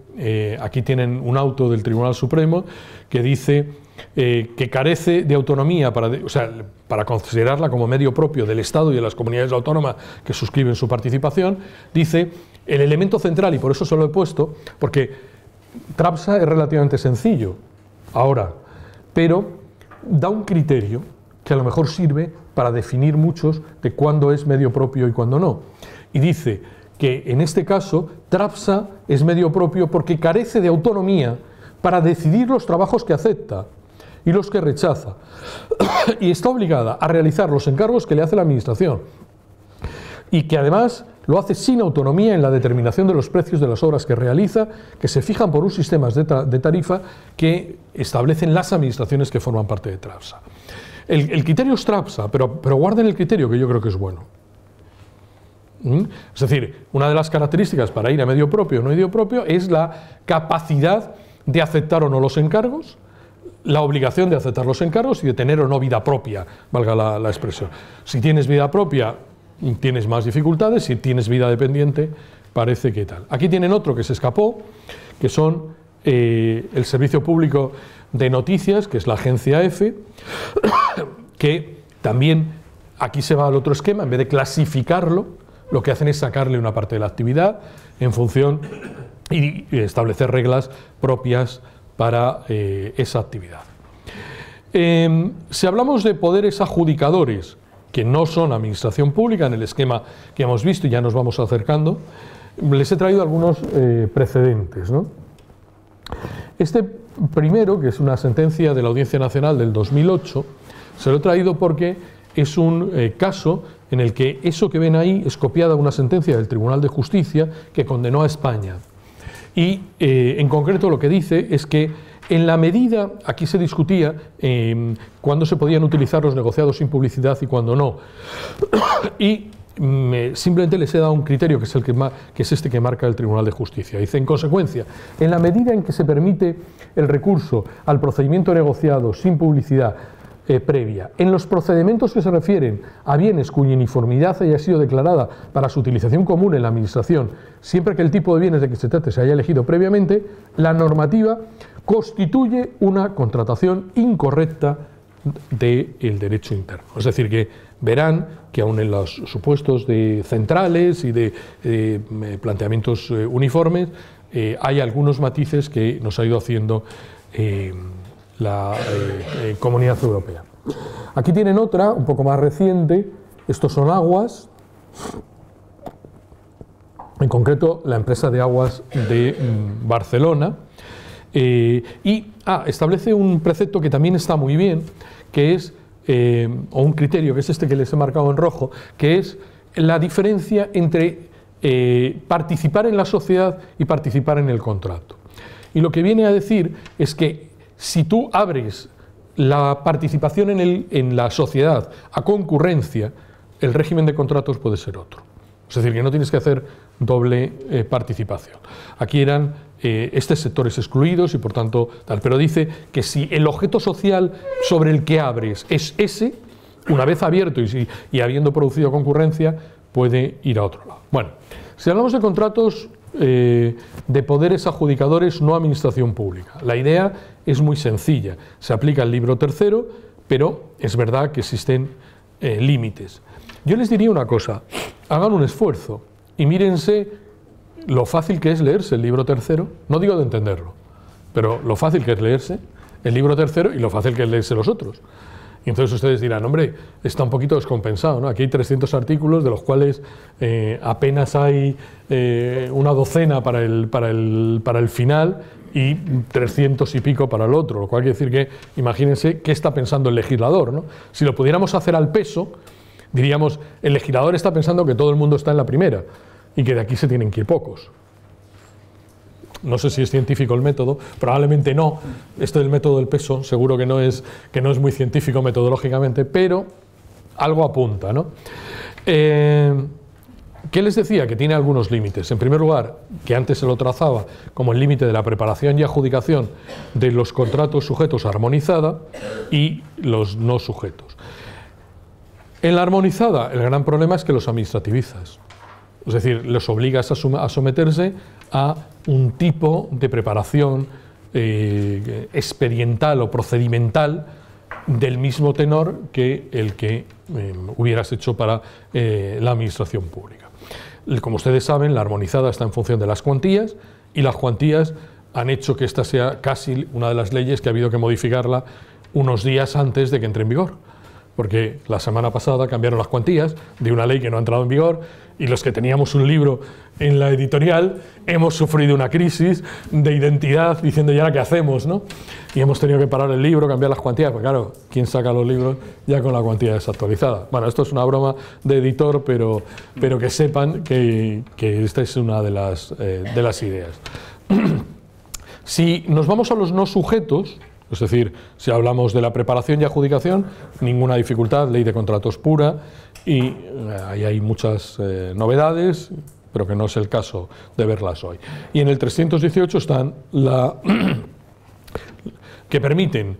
aquí tienen un auto del Tribunal Supremo que dice que carece de autonomía para considerarla como medio propio del Estado y de las comunidades autónomas que suscriben su participación. Dice, el elemento central, y por eso se lo he puesto, porque Trapsa es relativamente sencillo ahora, pero da un criterio que a lo mejor sirve para definir muchos de cuándo es medio propio y cuándo no. Y dice que en este caso Trapsa es medio propio porque carece de autonomía para decidir los trabajos que acepta y los que rechaza, y está obligada a realizar los encargos que le hace la Administración, y que además lo hace sin autonomía en la determinación de los precios de las obras que realiza, que se fijan por un sistema de tarifa que establecen las administraciones que forman parte de Trapsa. El criterio es Trapsa, pero guarden el criterio, que yo creo que es bueno. Es decir, una de las características para ir a medio propio o no medio propio es la capacidad de aceptar o no los encargos, la obligación de aceptar los encargos y de tener o no vida propia, valga la expresión. Si tienes vida propia, tienes más dificultades; si tienes vida dependiente, parece que tal. Aquí tienen otro que se escapó, que son el Servicio Público de Noticias, que es la agencia EFE, que también aquí se va al otro esquema. En vez de clasificarlo, lo que hacen es sacarle una parte de la actividad en función y establecer reglas propias para esa actividad. Si hablamos de poderes adjudicadores, que no son administración pública, en el esquema que hemos visto y ya nos vamos acercando, les he traído algunos precedentes, ¿no? Este primero, que es una sentencia de la Audiencia Nacional del 2008, se lo he traído porque es un caso en el que eso que ven ahí es copiada una sentencia del Tribunal de Justicia que condenó a España. Y en concreto lo que dice es que en la medida, aquí se discutía cuándo se podían utilizar los negociados sin publicidad y cuándo no, y simplemente les he dado un criterio que es este que marca el Tribunal de Justicia. Dice, en consecuencia, en la medida en que se permite el recurso al procedimiento negociado sin publicidad previa, en los procedimientos que se refieren a bienes cuya uniformidad haya sido declarada para su utilización común en la Administración, siempre que el tipo de bienes de que se trate se haya elegido previamente, la normativa constituye una contratación incorrecta del derecho interno. Es decir, que verán que aun en los supuestos de centrales y de planteamientos uniformes, hay algunos matices que nos ha ido haciendo la Comunidad Europea. Aquí tienen otra, un poco más reciente. Estos son aguas, en concreto la empresa de aguas de Barcelona, y establece un precepto que también está muy bien, que es, o un criterio, que es este que les he marcado en rojo, que es la diferencia entre participar en la sociedad y participar en el contrato. Y lo que viene a decir es que si tú abres la participación en la sociedad a concurrencia, el régimen de contratos puede ser otro. Es decir, que no tienes que hacer doble participación. Aquí eran estos sectores excluidos y por tanto tal, pero dice que si el objeto social sobre el que abres es ese, una vez abierto y habiendo producido concurrencia, puede ir a otro lado. Bueno, si hablamos de contratos de poderes adjudicadores, no administración pública, la idea es muy sencilla. Se aplica el libro tercero, pero es verdad que existen límites. Yo les diría una cosa, hagan un esfuerzo y mírense lo fácil que es leerse el libro tercero, no digo de entenderlo, pero lo fácil que es leerse el libro tercero y lo fácil que es leerse los otros. Y entonces ustedes dirán, hombre, está un poquito descompensado, ¿no? Aquí hay 300 artículos, de los cuales apenas hay una docena para el final y 300 y pico para el otro, lo cual quiere decir que, imagínense, qué está pensando el legislador, ¿no? Si lo pudiéramos hacer al peso, diríamos, el legislador está pensando que todo el mundo está en la primera y que de aquí se tienen que ir pocos. No sé si es científico el método, probablemente no. Esto del método del peso seguro que no es muy científico metodológicamente, pero algo apunta, ¿no? ¿Qué les decía? Que tiene algunos límites. En primer lugar, que antes se lo trazaba como el límite de la preparación y adjudicación de los contratos sujetos a armonizada y los no sujetos. En la armonizada, el gran problema es que los administrativizas. Es decir, los obligas a someterse a un tipo de preparación experimental o procedimental del mismo tenor que el que hubieras hecho para la administración pública. Como ustedes saben, la armonizada está en función de las cuantías y las cuantías han hecho que esta sea casi una de las leyes que ha habido que modificarla unos días antes de que entre en vigor. Porque la semana pasada cambiaron las cuantías de una ley que no ha entrado en vigor y los que teníamos un libro en la editorial hemos sufrido una crisis de identidad diciendo, ¿y ahora qué hacemos, no? Y hemos tenido que parar el libro, cambiar las cuantías, porque claro, ¿quién saca los libros ya con la cuantía desactualizada? Bueno, esto es una broma de editor, pero que sepan que esta es una de las ideas. Si nos vamos a los no sujetos, es decir, si hablamos de la preparación y adjudicación, ninguna dificultad, ley de contratos pura, y ahí hay muchas novedades, pero que no es el caso de verlas hoy. Y en el 318 están que permiten,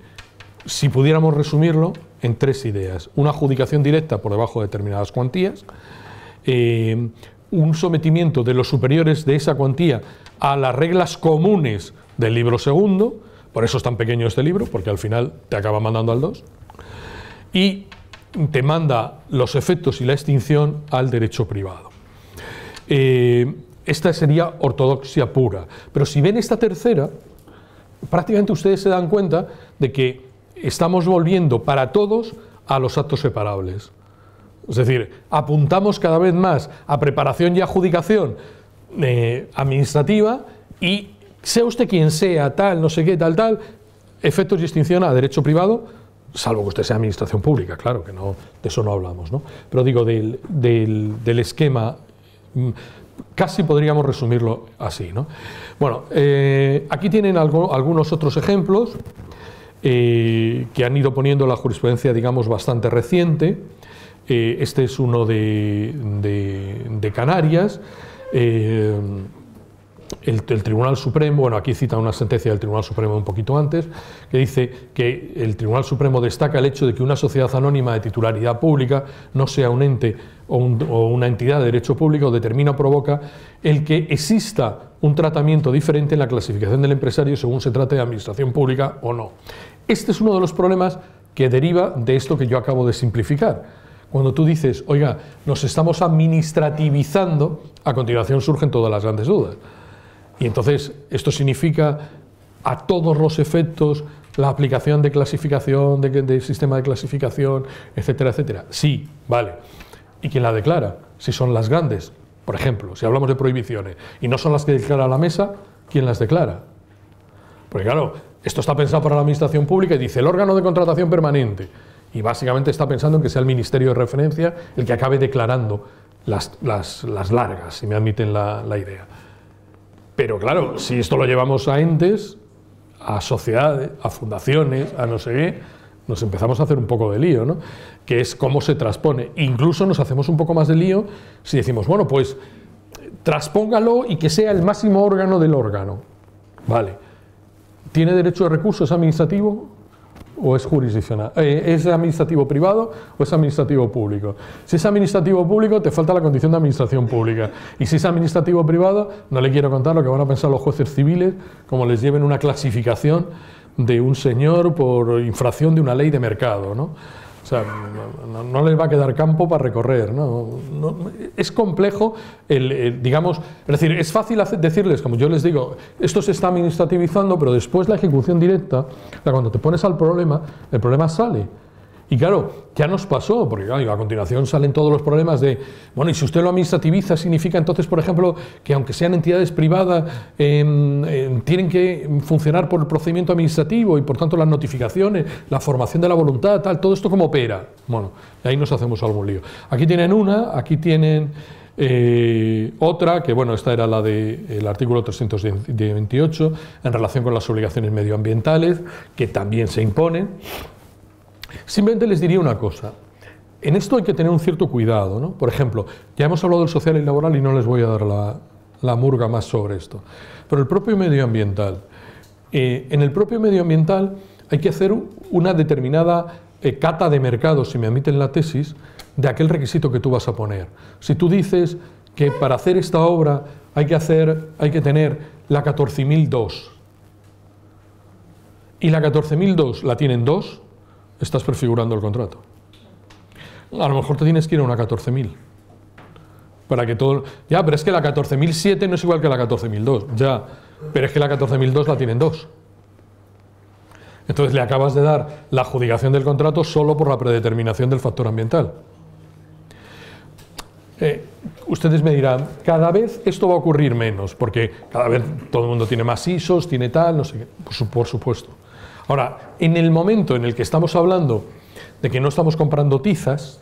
si pudiéramos resumirlo, en tres ideas. Una adjudicación directa por debajo de determinadas cuantías, un sometimiento de los superiores de esa cuantía a las reglas comunes del libro segundo. Por eso es tan pequeño este libro, porque al final te acaba mandando al 2. Y te manda los efectos y la extinción al derecho privado. Esta sería ortodoxia pura. Pero si ven esta tercera, prácticamente ustedes se dan cuenta de que estamos volviendo para todos a los actos separables. Es decir, apuntamos cada vez más a preparación y adjudicación administrativa y sea usted quien sea, tal, no sé qué, tal, efectos y extinción a derecho privado, salvo que usted sea administración pública, claro, que no, de eso no hablamos, ¿no? Pero digo, del esquema, casi podríamos resumirlo así, ¿no? Bueno, aquí tienen algunos otros ejemplos que han ido poniendo la jurisprudencia, digamos, bastante reciente. Este es uno de Canarias. El Tribunal Supremo, bueno, aquí cita una sentencia del Tribunal Supremo un poquito antes, que dice que el Tribunal Supremo destaca el hecho de que una sociedad anónima de titularidad pública no sea un ente o una entidad de derecho público, determina o provoca el que exista un tratamiento diferente en la clasificación del empresario según se trate de administración pública o no. Este es uno de los problemas que deriva de esto que yo acabo de simplificar. Cuando tú dices, oiga, nos estamos administrativizando, a continuación surgen todas las grandes dudas. Y entonces esto significa a todos los efectos la aplicación de clasificación, de sistema de clasificación, etcétera, etcétera. Sí, vale. ¿Y quién la declara? Si son las grandes, por ejemplo, si hablamos de prohibiciones y no son las que declara la mesa, ¿quién las declara? Porque claro, esto está pensado para la administración pública y dice el órgano de contratación permanente. Y básicamente está pensando en que sea el ministerio de referencia el que acabe declarando las largas, si me admiten la idea. Pero claro, si esto lo llevamos a entes, a sociedades, a fundaciones, a no sé qué, nos empezamos a hacer un poco de lío, ¿no? Que es cómo se transpone. Incluso nos hacemos un poco más de lío si decimos, bueno, pues transpóngalo y que sea el máximo órgano del órgano. Vale. ¿Tiene derecho de recurso? ¿Es administrativo o es jurisdiccional? ¿Es administrativo privado o es administrativo público? Si es administrativo público, te falta la condición de administración pública. Y si es administrativo privado, no le quiero contar lo que van a pensar los jueces civiles, como les lleven una clasificación de un señor por infracción de una ley de mercado, ¿no? O sea, no les va a quedar campo para recorrer, ¿no? Es complejo, digamos, es decir, es fácil decirles, como yo les digo, esto se está administrativizando, pero después la ejecución directa, o sea, cuando te pones al problema, el problema sale. Y claro, ¿qué nos pasó? Porque claro, a continuación salen todos los problemas de, bueno, y si usted lo administrativiza, significa entonces, por ejemplo, que aunque sean entidades privadas, tienen que funcionar por el procedimiento administrativo y por tanto las notificaciones, la formación de la voluntad, tal, todo esto como opera. Bueno, y ahí nos hacemos algún lío. Aquí tienen una, aquí tienen otra, que bueno, esta era la del artículo 328, en relación con las obligaciones medioambientales, que también se imponen. Simplemente les diría una cosa, en esto hay que tener un cierto cuidado, ¿no? Por ejemplo, ya hemos hablado del social y laboral y no les voy a dar la murga más sobre esto, pero el propio medioambiental, en el propio medioambiental hay que hacer una determinada cata de mercado, si me admiten la tesis, de aquel requisito que tú vas a poner. Si tú dices que para hacer esta obra hay que tener la 14.002 y la 14.002 la tienen dos, estás prefigurando el contrato. A lo mejor te tienes que ir a una 14.000. Para que todo... Ya, pero es que la 14.007 no es igual que la 14.002. Ya, pero es que la 14.002 la tienen dos. Entonces le acabas de dar la adjudicación del contrato solo por la predeterminación del factor ambiental. Ustedes me dirán, cada vez esto va a ocurrir menos, porque cada vez todo el mundo tiene más ISOs, tiene tal, no sé qué. Por supuesto. Ahora, en el momento en el que estamos hablando de que no estamos comprando tizas,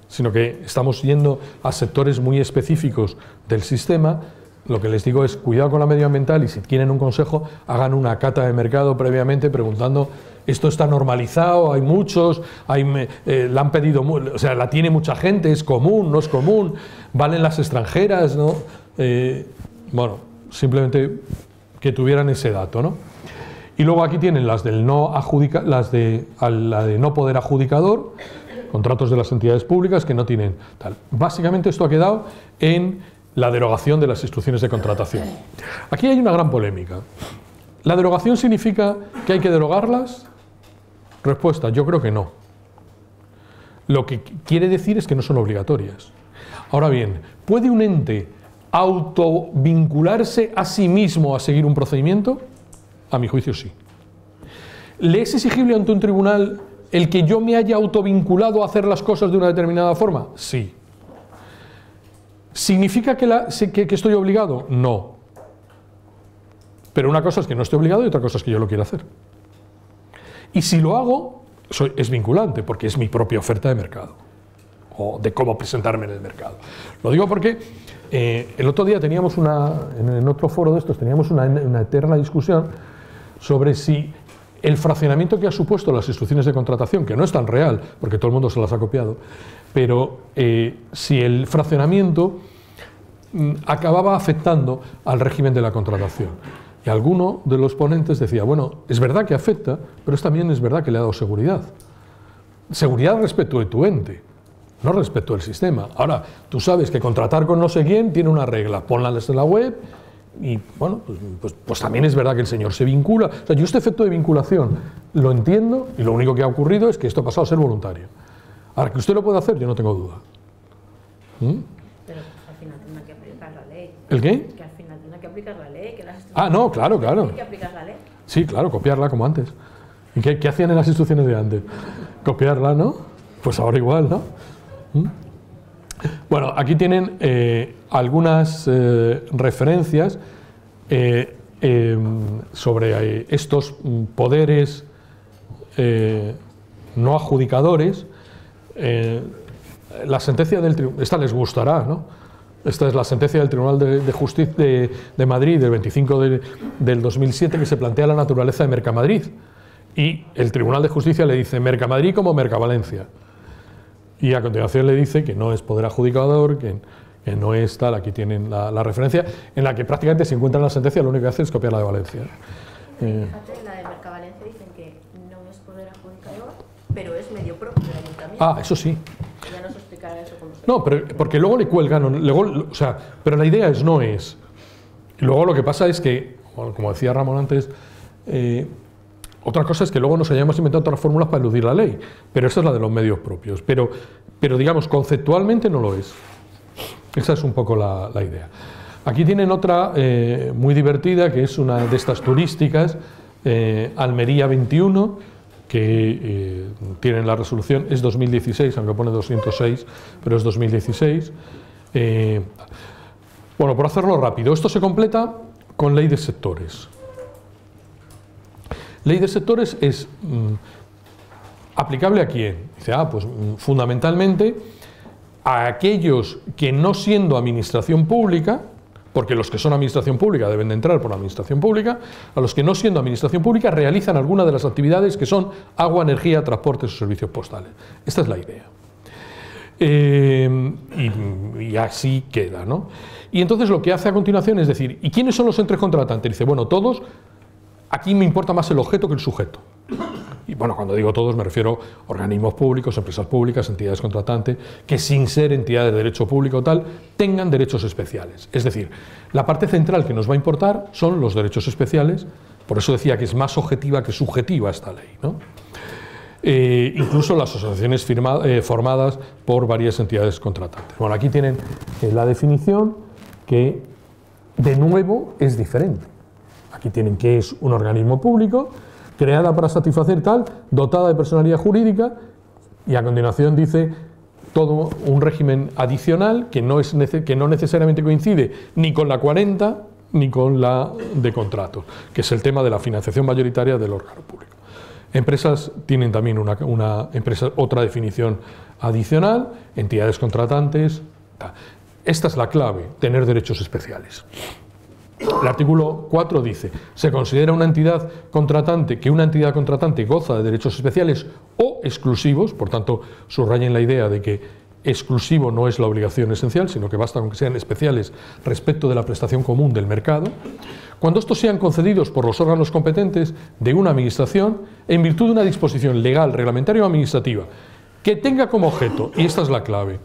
sino que estamos yendo a sectores muy específicos del sistema, lo que les digo es cuidado con la medioambiental y si quieren un consejo, hagan una cata de mercado previamente preguntando, ¿esto está normalizado? ¿Hay muchos? ¿La han pedido? O sea, ¿la tiene mucha gente? ¿Es común? ¿No es común? ¿Valen las extranjeras? ¿No? Bueno, simplemente que tuvieran ese dato, ¿no? Y luego aquí tienen las del la de no poder adjudicador, contratos de las entidades públicas que no tienen tal. Básicamente esto ha quedado en la derogación de las instrucciones de contratación. Aquí hay una gran polémica. ¿La derogación significa que hay que derogarlas? Respuesta, yo creo que no. Lo que quiere decir es que no son obligatorias. Ahora bien, ¿puede un ente autovincularse a sí mismo a seguir un procedimiento? A mi juicio, sí. ¿Le es exigible ante un tribunal el que yo me haya autovinculado a hacer las cosas de una determinada forma? Sí. ¿Significa que estoy obligado? No. Pero una cosa es que no estoy obligado y otra cosa es que yo lo quiera hacer. Y si lo hago, es vinculante, porque es mi propia oferta de mercado, o de cómo presentarme en el mercado. Lo digo porque el otro día teníamos en otro foro de estos, teníamos una eterna discusión sobre si el fraccionamiento que ha supuesto las instrucciones de contratación, que no es tan real, porque todo el mundo se las ha copiado, pero si el fraccionamiento acababa afectando al régimen de la contratación. Y alguno de los ponentes decía, bueno, es verdad que afecta, pero también es verdad que le ha dado seguridad. Seguridad respecto de tu ente, no respecto del sistema. Ahora, tú sabes que contratar con no sé quién tiene una regla, ponla en la web. Y bueno, pues también es verdad que el señor se vincula. O sea, yo este efecto de vinculación lo entiendo y lo único que ha ocurrido es que esto ha pasado a ser voluntario. Ahora, que usted lo puede hacer, yo no tengo duda. Pero al final tendrá que aplicar la ley. ¿El qué? Que al final tendrá que aplicar la ley. Que no, claro. Tiene que aplicar la ley. Sí, claro, copiarla como antes. ¿Y qué hacían en las instrucciones de antes? Copiarla, ¿no? Pues ahora igual, ¿no? Bueno, aquí tienen algunas referencias sobre estos poderes no adjudicadores. la sentencia del tribunal, esta les gustará, ¿no? Esta es la sentencia del Tribunal de Justicia de Madrid del 25 del 2007 que se plantea la naturaleza de Mercamadrid. Y el Tribunal de Justicia le dice Mercamadrid como Mercavalencia. Y a continuación le dice que no es poder adjudicador, que no es tal. Aquí tienen la referencia en la que prácticamente se encuentra en la sentencia, lo único que hace es copiar la de Valencia. Fíjate, la de Mercavalencia dicen que no es poder adjudicador, pero es medio propio del ayuntamiento. Ah, eso sí. Ya nos explicará eso con usted. No, pero porque luego le cuelgan, o sea, pero la idea no es. Y luego lo que pasa es que, bueno, como decía Ramón antes, otra cosa es que luego nos hayamos inventado otras fórmulas para eludir la ley, pero esa es la de los medios propios. Pero digamos, conceptualmente no lo es. Esa es un poco la idea. Aquí tienen otra muy divertida, que es una de estas turísticas, Almería 21, que tienen la resolución, es 2016, aunque pone 206, pero es 2016. Bueno, por hacerlo rápido, esto se completa con ley de sectores. Ley de sectores es aplicable a quién. Dice, pues fundamentalmente a aquellos que no siendo administración pública, porque los que son administración pública deben de entrar por la administración pública, a los que no siendo administración pública realizan alguna de las actividades que son agua, energía, transportes o servicios postales. Esta es la idea. Y así queda, ¿no? Y entonces lo que hace a continuación es decir, ¿y quiénes son los entes contratantes? Dice, bueno, todos, aquí me importa más el objeto que el sujeto. Y bueno, cuando digo todos me refiero a organismos públicos, empresas públicas, entidades contratantes, que sin ser entidades de derecho público o tal, tengan derechos especiales. Es decir, la parte central que nos va a importar son los derechos especiales, por eso decía que es más objetiva que subjetiva esta ley, ¿no? Incluso las asociaciones formadas por varias entidades contratantes. Bueno, aquí tienen la definición que, de nuevo, es diferente. Aquí tienen que es un organismo público, creada para satisfacer tal, dotada de personalidad jurídica, y a continuación dice todo un régimen adicional que no necesariamente coincide ni con la 40 ni con la de contratos, que es el tema de la financiación mayoritaria del órgano público. Empresas tienen también otra definición adicional, entidades contratantes. Tal. Esta es la clave, tener derechos especiales. El artículo 4 dice, se considera una entidad contratante que una entidad contratante goza de derechos especiales o exclusivos, por tanto subrayen la idea de que exclusivo no es la obligación esencial, sino que basta con que sean especiales respecto de la prestación común del mercado, cuando estos sean concedidos por los órganos competentes de una administración en virtud de una disposición legal, reglamentaria o administrativa que tenga como objeto, y esta es la clave,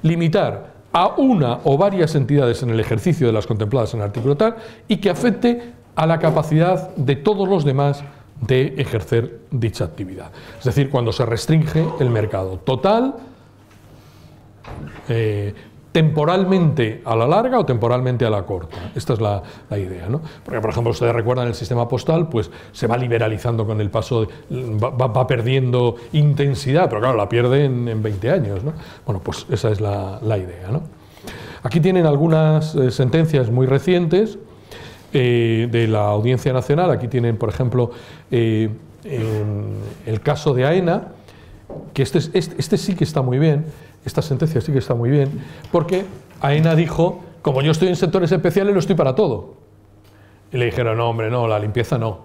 limitar a una o varias entidades en el ejercicio de las contempladas en el artículo tal y que afecte a la capacidad de todos los demás de ejercer dicha actividad. Es decir, cuando se restringe el mercado total, temporalmente a la larga o temporalmente a la corta. Esta es la idea, ¿no? Porque, por ejemplo, ustedes recuerdan el sistema postal, pues se va liberalizando con el paso, va perdiendo intensidad, pero claro, la pierde en 20 años, ¿no? Bueno, pues esa es la idea, ¿no? Aquí tienen algunas sentencias muy recientes de la Audiencia Nacional. Aquí tienen, por ejemplo, el caso de AENA, que este sí que está muy bien. Esta sentencia sí que está muy bien, porque AENA dijo, como yo estoy en sectores especiales, lo estoy para todo. Y le dijeron, no, hombre, no, la limpieza no.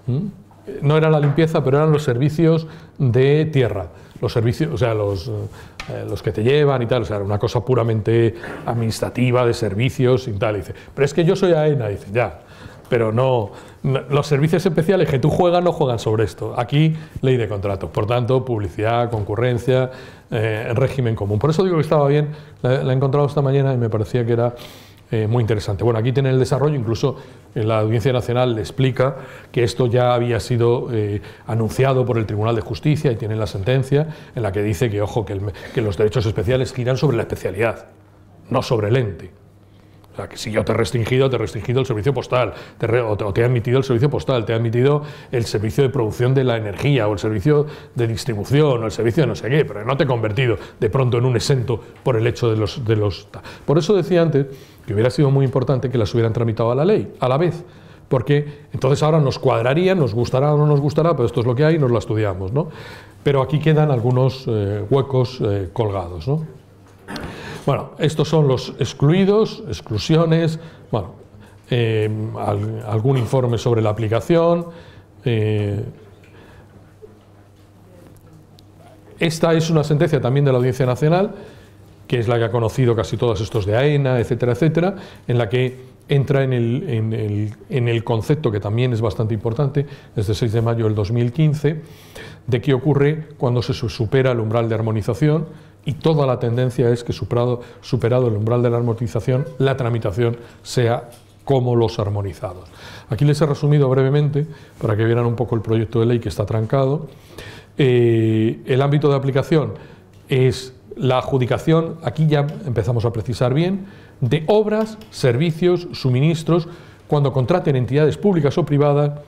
No era la limpieza, pero eran los servicios de tierra. Los servicios, o sea, los que te llevan y tal, o sea, era una cosa puramente administrativa, de servicios y tal. Y dice, pero es que yo soy AENA, y dice, ya. Pero no, los servicios especiales que tú juegas no juegan sobre esto. Aquí, ley de contratos. Por tanto, publicidad, concurrencia, régimen común. Por eso digo que estaba bien, la he encontrado esta mañana y me parecía que era muy interesante. Bueno, aquí tienen el desarrollo, incluso en la Audiencia Nacional le explica que esto ya había sido anunciado por el Tribunal de Justicia y tienen la sentencia en la que dice que, ojo, que los derechos especiales giran sobre la especialidad, no sobre el ente. O sea, que si yo te he restringido el servicio postal, o te he admitido el servicio postal, te he admitido el servicio de producción de la energía, o el servicio de distribución, o el servicio de no sé qué, pero no te he convertido de pronto en un exento por el hecho de los... Por eso decía antes que hubiera sido muy importante que las hubieran tramitado a la ley, a la vez, porque entonces ahora nos cuadraría, nos gustará o no nos gustará, pero esto es lo que hay y nos la estudiamos, ¿no? pero aquí quedan algunos huecos colgados, ¿no? Bueno, estos son los excluidos, exclusiones, bueno, algún informe sobre la aplicación. Esta es una sentencia también de la Audiencia Nacional, que es la que ha conocido casi todos estos de AENA, etcétera, etcétera, en la que entra en el concepto, que también es bastante importante, desde el 6 de mayo del 2015, de qué ocurre cuando se supera el umbral de armonización, y toda la tendencia es que superado el umbral de la armonización, la tramitación sea como los armonizados. Aquí les he resumido brevemente, para que vieran un poco el proyecto de ley que está trancado. El ámbito de aplicación es la adjudicación, aquí ya empezamos a precisar bien, de obras, servicios, suministros, cuando contraten entidades públicas o privadas,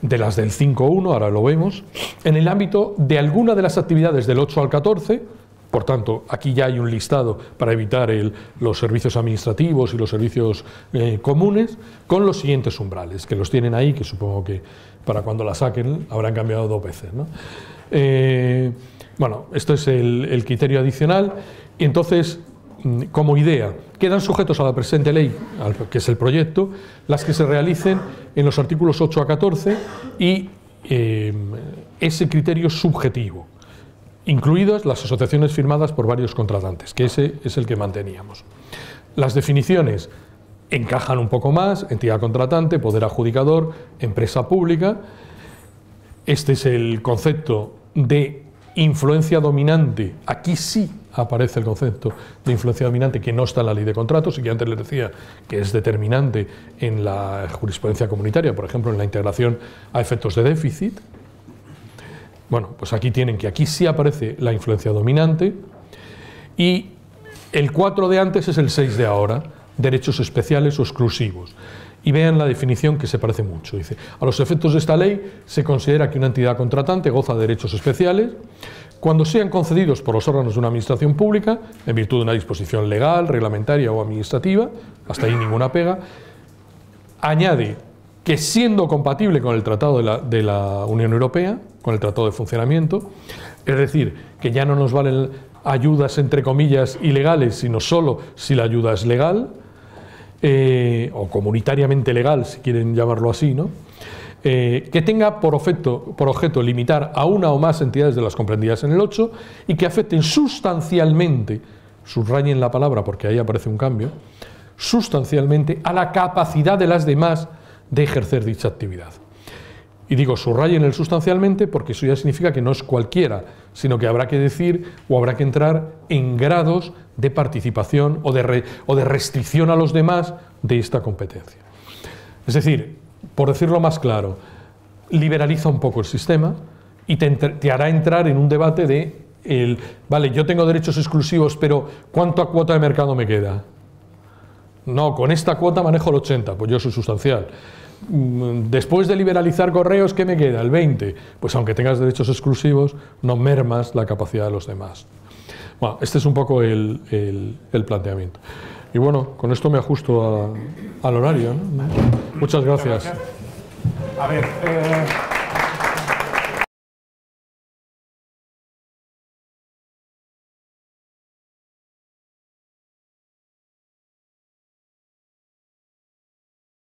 de las del 5.1, ahora lo vemos, en el ámbito de alguna de las actividades del 8 al 14, por tanto, aquí ya hay un listado para evitar los servicios administrativos y los servicios comunes, con los siguientes umbrales, que los tienen ahí, que supongo que para cuando la saquen habrán cambiado 2 veces, ¿no? Bueno, esto es el criterio adicional, y entonces, como idea, quedan sujetos a la presente ley, que es el proyecto, las que se realicen en los artículos 8 a 14 y ese criterio subjetivo, incluidas las asociaciones firmadas por varios contratantes, que ese es el que manteníamos. Las definiciones encajan un poco más: entidad contratante, poder adjudicador, empresa pública. Este es el concepto de influencia dominante. Aquí sí aparece el concepto de influencia dominante, que no está en la ley de contratos y que antes les decía que es determinante en la jurisprudencia comunitaria, por ejemplo en la integración a efectos de déficit. Bueno, pues aquí tienen que aquí sí aparece la influencia dominante, y el 4 de antes es el 6 de ahora, derechos especiales o exclusivos. Y vean la definición, que se parece mucho. Dice: a los efectos de esta ley se considera que una entidad contratante goza de derechos especiales cuando sean concedidos por los órganos de una administración pública en virtud de una disposición legal, reglamentaria o administrativa. Hasta ahí ninguna pega. Añade que, siendo compatible con el Tratado de la Unión Europea, con el Tratado de Funcionamiento, es decir, que ya no nos valen ayudas entre comillas ilegales, sino solo si la ayuda es legal, o comunitariamente legal, si quieren llamarlo así, ¿no? Que tenga por objeto limitar a una o más entidades de las comprendidas en el 8 y que afecten sustancialmente, subrayen la palabra porque ahí aparece un cambio, sustancialmente a la capacidad de las demás de ejercer dicha actividad. Y digo subrayen el sustancialmente porque eso ya significa que no es cualquiera, sino que habrá que decir o habrá que entrar en grados de participación o de restricción a los demás de esta competencia. Es decir, por decirlo más claro, liberaliza un poco el sistema y te hará entrar en un debate de vale, yo tengo derechos exclusivos, pero ¿cuánta cuota de mercado me queda? No, con esta cuota manejo el 80, pues yo soy sustancial. Después de liberalizar correos, ¿qué me queda? El 20. Pues aunque tengas derechos exclusivos, no mermas la capacidad de los demás. Bueno, este es un poco el planteamiento. Y bueno, con esto me ajusto al horario, ¿no? Muchas gracias. A ver,